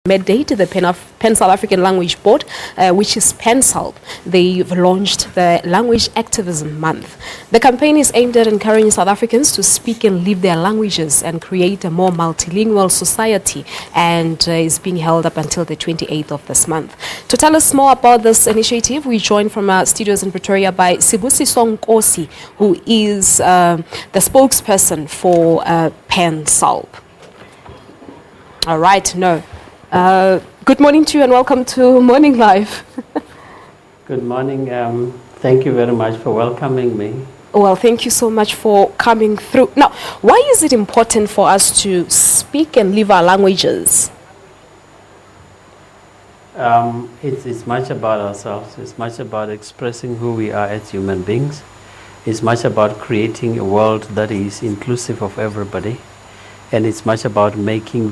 Mandate the PanSALB African Language Board, which is PanSALB. They've launched the Language Activism Month. The campaign is aimed at encouraging South Africans to speak and live their languages and create a more multilingual society, and is being held up until the 28th of this month. To tell us more about this initiative, we joined from our studios in Pretoria by Sibusiso Nkosi, who is the spokesperson for PanSALB. All right, good morning to you and welcome to Morning Live. Good morning. Thank you very much for welcoming me. Well, thank you so much for coming through. Now, why is it important for us to speak and live our languages? It's much about ourselves. It's much about expressing who we are as human beings. It's much about creating a world that is inclusive of everybody. And it's much about making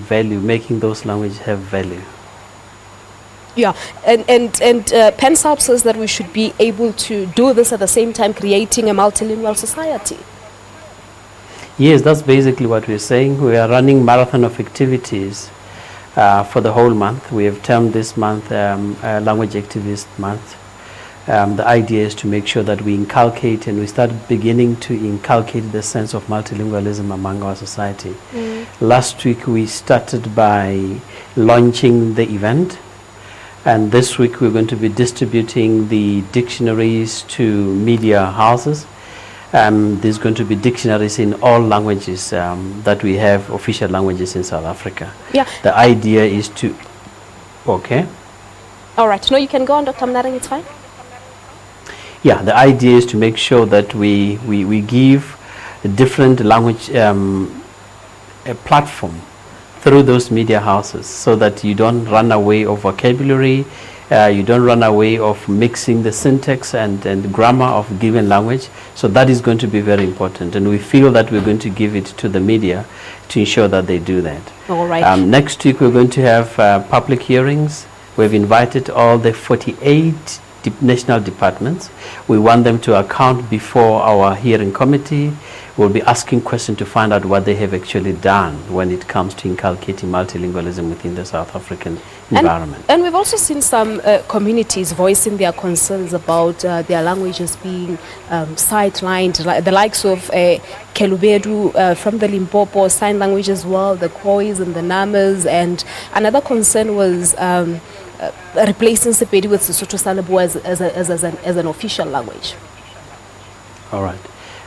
those languages have value. Yeah, and PanSALB says that we should be able to do this at the same time creating a multilingual society. Yes, that's basically what we're saying. We are running marathon of activities for the whole month. We have termed this month Language Activist Month. The idea is to make sure that we inculcate and we start beginning to inculcate the sense of multilingualism among our society. Last week we started by launching the event, and this week we're going to be distributing the dictionaries to media houses. There's going to be dictionaries in all languages that we have, official languages in South Africa. Yeah. The idea is to... Okay. All right. No, you can go on, Dr. Monareng, it's fine. Yeah, the idea is to make sure that we give a different language a platform through those media houses, so that you don't run away of vocabulary, you don't run away of mixing the syntax and grammar of a given language. So that is going to be very important, and we feel that we're going to give it to the media to ensure that they do that. All right. Next week we're going to have public hearings. We've invited all the 48 national departments. We want them to account before our hearing committee. We'll be asking questions to find out what they have actually done when it comes to inculcating multilingualism within the South African environment. And we've also seen some communities voicing their concerns about their languages being sidelined, the likes of Kelubedu from the Limpopo Sign Language as well, the Khois and the Namas, and another concern was replacing Sepedi with Sesotho Salebo as an official language. All right.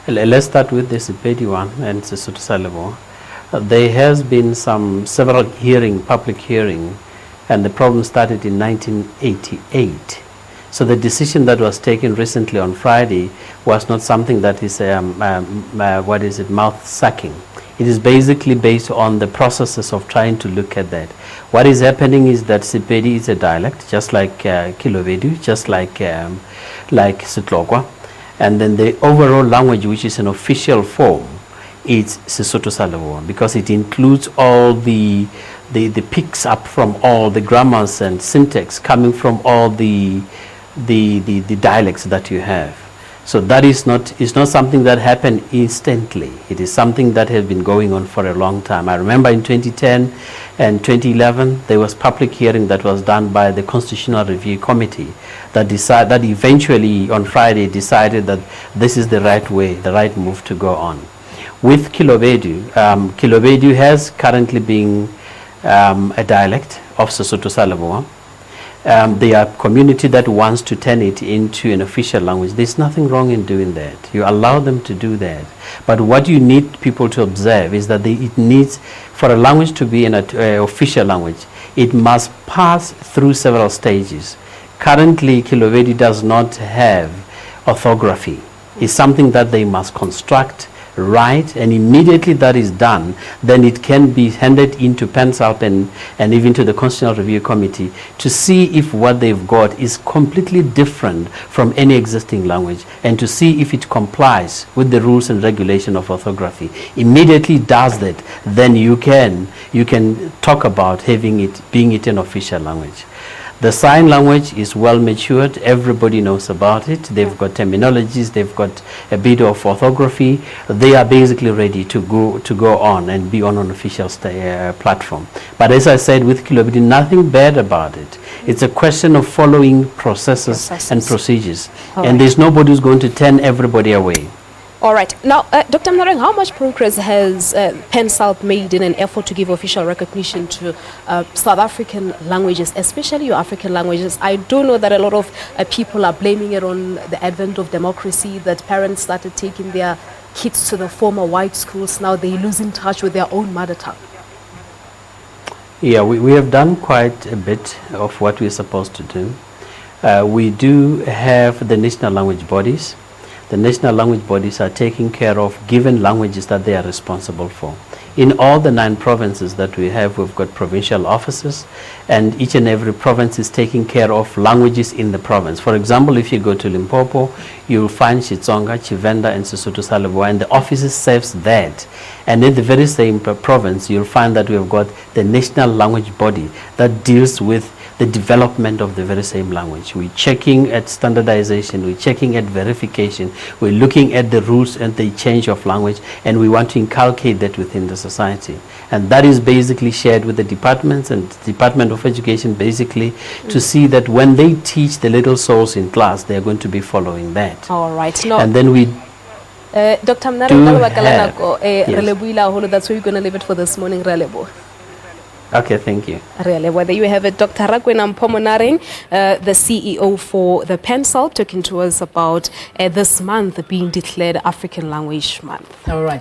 Let's start with the Sepedi one and Sesotho Salebo. There has been several public hearing, and the problem started in 1988. So the decision that was taken recently on Friday was not something that is mouth-sucking. It is basically based on the processes of trying to look at that. What is happening is that Sepedi is a dialect, just like Kilovedu, just like Setlokwa. And then the overall language, which is an official form, is Sesotho Salebo, because it includes all the picks up from all the grammars and syntax coming from all the dialects that you have. So that is not something that happened instantly. It is something that has been going on for a long time. I remember in 2010 and 2011, there was public hearing that was done by the Constitutional Review Committee that eventually on Friday decided that this is the right way, the right move to go on. With Kilovedu, Kilovedu has currently been a dialect of Sesotho Salebo. They are a community that wants to turn it into an official language. There's nothing wrong in doing that. You allow them to do that. But what you need people to observe is that it needs, for a language to be an official language, it must pass through several stages. Currently, Kilovedu does not have orthography. It's something that they must construct, write, and immediately that is done, then it can be handed into PanSALB and even to the Constitutional Review Committee to see if what they've got is completely different from any existing language, and to see if it complies with the rules and regulation of orthography. Immediately does that, then you can talk about being it an official language. The sign language is well matured. Everybody knows about it. They've got terminologies. They've got a bit of orthography. They are basically ready to go on and be on an official platform. But as I said, with Kilobedu, nothing bad about it. It's a question of following processes and procedures. And there's nobody who's going to turn everybody away. All right. Now, Dr. Monareng, how much progress has PanSALB made in an effort to give official recognition to South African languages, especially your African languages? I do know that a lot of people are blaming it on the advent of democracy, that parents started taking their kids to the former white schools. Now they're losing touch with their own mother tongue. Yeah, we have done quite a bit of what we're supposed to do. We do have the national language bodies. The national language bodies are taking care of given languages that they are responsible for. In all the 9 provinces that we have, we've got provincial offices, and each and every province is taking care of languages in the province. For example, if you go to Limpopo, you'll find Xitsonga, Tshivenda, and Sesotho sa Leboa, and the offices serves that. And in the very same province, you'll find that we've got the national language body that deals with the development of the very same language. We're checking at standardization, we're checking at verification, we're looking at the rules and the change of language, and we want to inculcate that within the society. And that is basically shared with the departments and the Department of Education, basically to see that when they teach the little souls in class, they're going to be following that. All right. No. And then we Dr. Monareng, that's where we're going to leave it for this morning. Okay, thank you. Really, whether you have Dr. Mpho Monareng, the CEO for the PanSALB, talking to us about this month being declared African Language Month. All right.